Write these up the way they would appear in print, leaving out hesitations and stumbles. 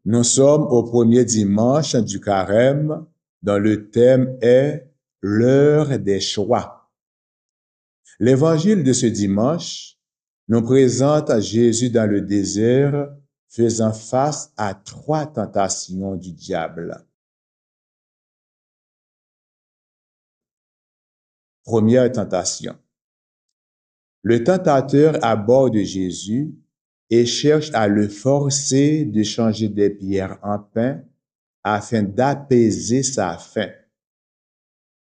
Nous sommes au premier dimanche du carême, dont le thème est l'heure des choix. L'évangile de ce dimanche nous présente Jésus dans le désert faisant face à 3 tentations du diable. Première tentation. Le tentateur aborde Jésus et cherche à le forcer de changer des pierres en pain afin d'apaiser sa faim.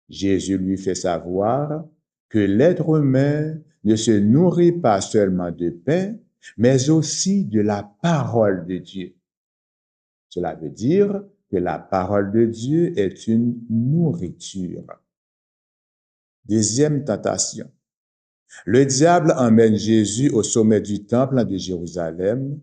Jésus lui fait savoir que l'être humain ne se nourrit pas seulement de pain, mais aussi de la parole de Dieu. Cela veut dire que la parole de Dieu est une nourriture. Deuxième tentation. Le diable emmène Jésus au sommet du temple de Jérusalem,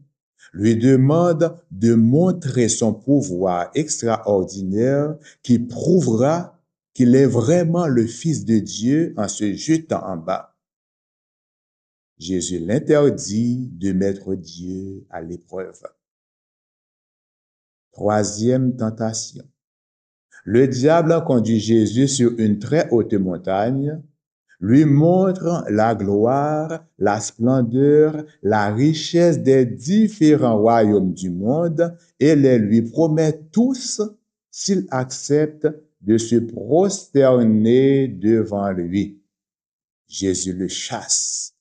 lui demande de montrer son pouvoir extraordinaire qui prouvera qu'il est vraiment le Fils de Dieu en se jetant en bas. Jésus l'interdit de mettre Dieu à l'épreuve. Troisième tentation. Le diable conduit Jésus sur une très haute montagne, lui montre la gloire, la splendeur, la richesse des différents royaumes du monde et les lui promet tous s'il accepte de se prosterner devant lui. Jésus le chasse.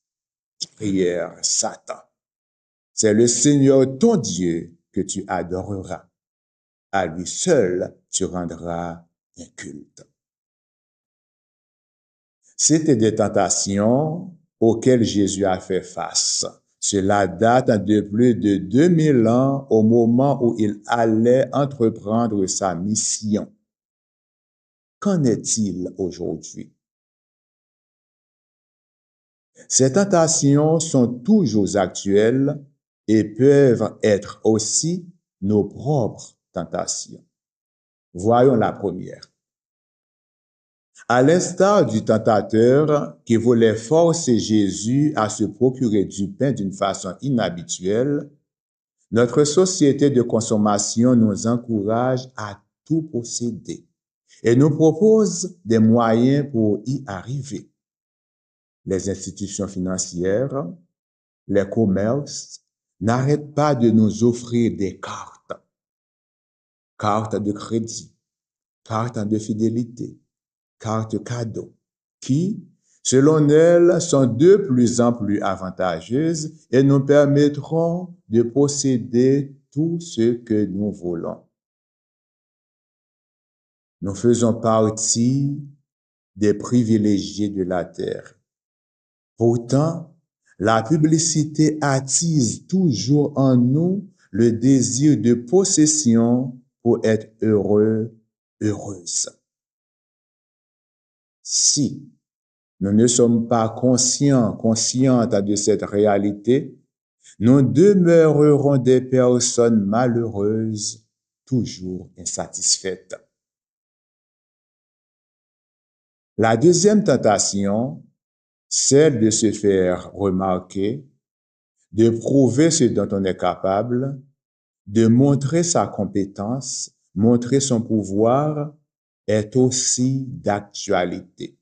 Prière, Satan. C'est le Seigneur ton Dieu que tu adoreras. À lui seul tu rendras un culte. C'étaient des tentations auxquelles Jésus a fait face. Cela date de plus de 2000 ans au moment où il allait entreprendre sa mission. Qu'en est-il aujourd'hui? Ces tentations sont toujours actuelles et peuvent être aussi nos propres tentations. Voyons la première. À l'instar du tentateur qui voulait forcer Jésus à se procurer du pain d'une façon inhabituelle, notre société de consommation nous encourage à tout posséder et nous propose des moyens pour y arriver. Les institutions financières, les commerces n'arrêtent pas de nous offrir des cartes de crédit, cartes de fidélité, cartes cadeaux, qui, selon elles, sont de plus en plus avantageuses et nous permettront de posséder tout ce que nous voulons. Nous faisons partie des privilégiés de la terre. Pourtant, la publicité attise toujours en nous le désir de possession pour être heureux, heureuse. Si nous ne sommes pas conscientes de cette réalité, nous demeurerons des personnes malheureuses, toujours insatisfaites. La deuxième tentation, celle de se faire remarquer, de prouver ce dont on est capable, de montrer sa compétence, montrer son pouvoir, est aussi d'actualité.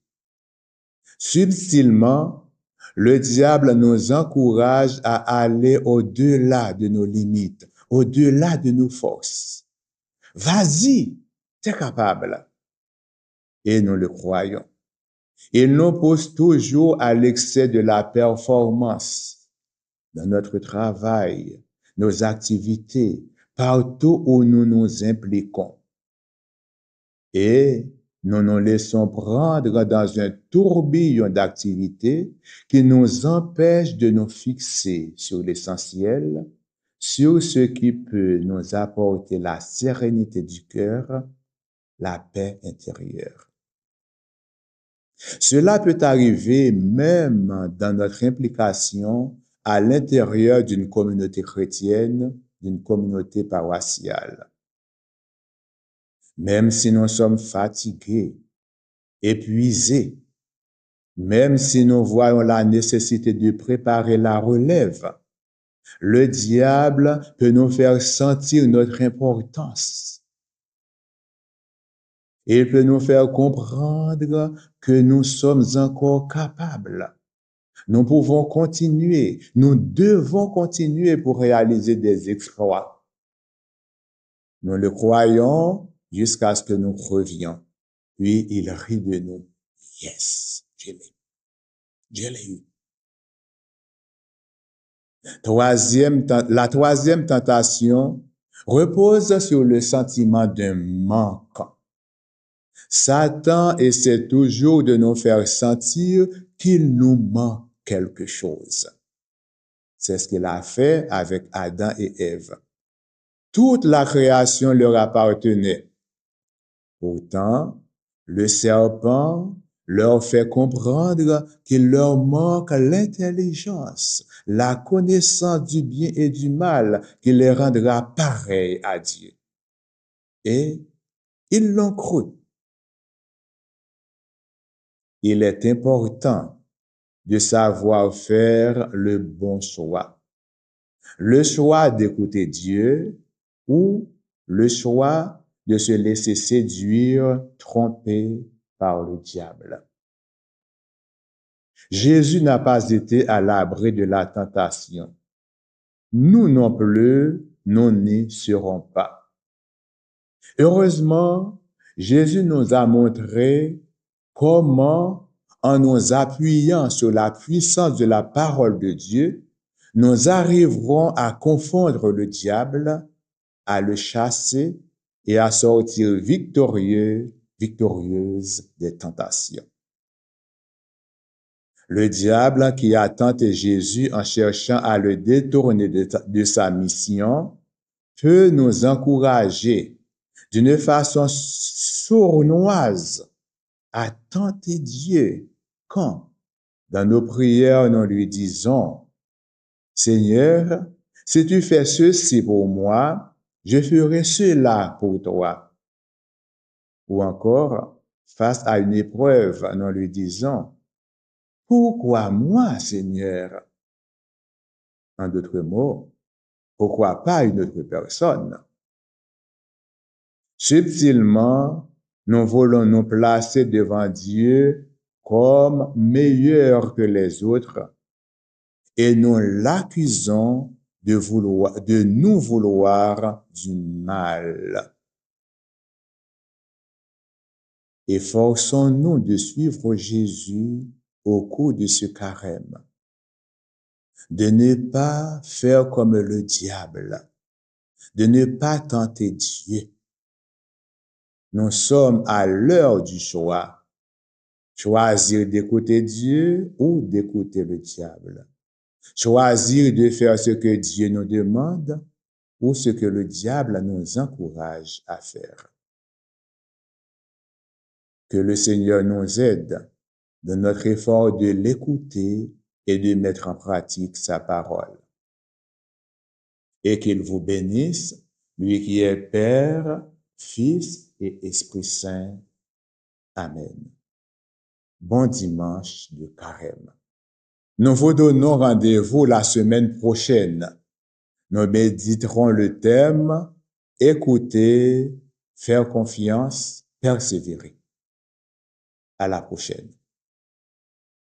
Subtilement, le diable nous encourage à aller au-delà de nos limites, au-delà de nos forces. Vas-y, t'es capable. Et nous le croyons. Il nous pousse toujours à l'excès de la performance dans notre travail, nos activités, partout où nous nous impliquons. Et nous nous laissons prendre dans un tourbillon d'activités qui nous empêche de nous fixer sur l'essentiel, sur ce qui peut nous apporter la sérénité du cœur, la paix intérieure. Cela peut arriver même dans notre implication à l'intérieur d'une communauté chrétienne, d'une communauté paroissiale. Même si nous sommes fatigués, épuisés, même si nous voyons la nécessité de préparer la relève, Le diable peut nous faire sentir notre importance. Il peut nous faire comprendre que nous sommes encore capables. Nous pouvons continuer, nous devons continuer pour réaliser des exploits. Nous le croyons jusqu'à ce que nous crevions. Puis il rit de nous. Yes, je l'ai eu. La troisième tentation repose sur le sentiment d'un manque. Satan essaie toujours de nous faire sentir qu'il nous manque quelque chose. C'est ce qu'il a fait avec Adam et Ève. Toute la création leur appartenait. Pourtant, le serpent leur fait comprendre qu'il leur manque l'intelligence, la connaissance du bien et du mal qui les rendra pareils à Dieu. Et ils l'ont cru. Il est important de savoir faire le bon choix. Le choix d'écouter Dieu ou le choix de se laisser séduire, tromper par le diable. Jésus n'a pas été à l'abri de la tentation. Nous non plus, nous n'y serons pas. Heureusement, Jésus nous a montré comment, en nous appuyant sur la puissance de la parole de Dieu, nous arriverons à confondre le diable, à le chasser et à sortir victorieuse des tentations. Le diable qui a tenté Jésus en cherchant à le détourner de sa mission peut nous encourager d'une façon sournoise à tenter Dieu quand, dans nos prières, nous lui disons, Seigneur, si tu fais ceci pour moi, je ferai cela pour toi. Ou encore, face à une épreuve, nous lui disons, pourquoi moi, Seigneur? En d'autres mots, pourquoi pas une autre personne? Subtilement, nous voulons nous placer devant Dieu comme meilleurs que les autres et nous l'accusons de nous vouloir du mal. Efforçons-nous de suivre Jésus au cours de ce carême, de ne pas faire comme le diable, de ne pas tenter Dieu. Nous sommes à l'heure du choix. Choisir d'écouter Dieu ou d'écouter le diable. Choisir de faire ce que Dieu nous demande ou ce que le diable nous encourage à faire. Que le Seigneur nous aide dans notre effort de l'écouter et de mettre en pratique sa parole. Et qu'il vous bénisse, lui qui est Père, Fils et Esprit Saint. Amen. Bon dimanche de carême. Nous vous donnons rendez-vous la semaine prochaine. Nous méditerons le thème « Écouter, faire confiance, persévérer ». À la prochaine.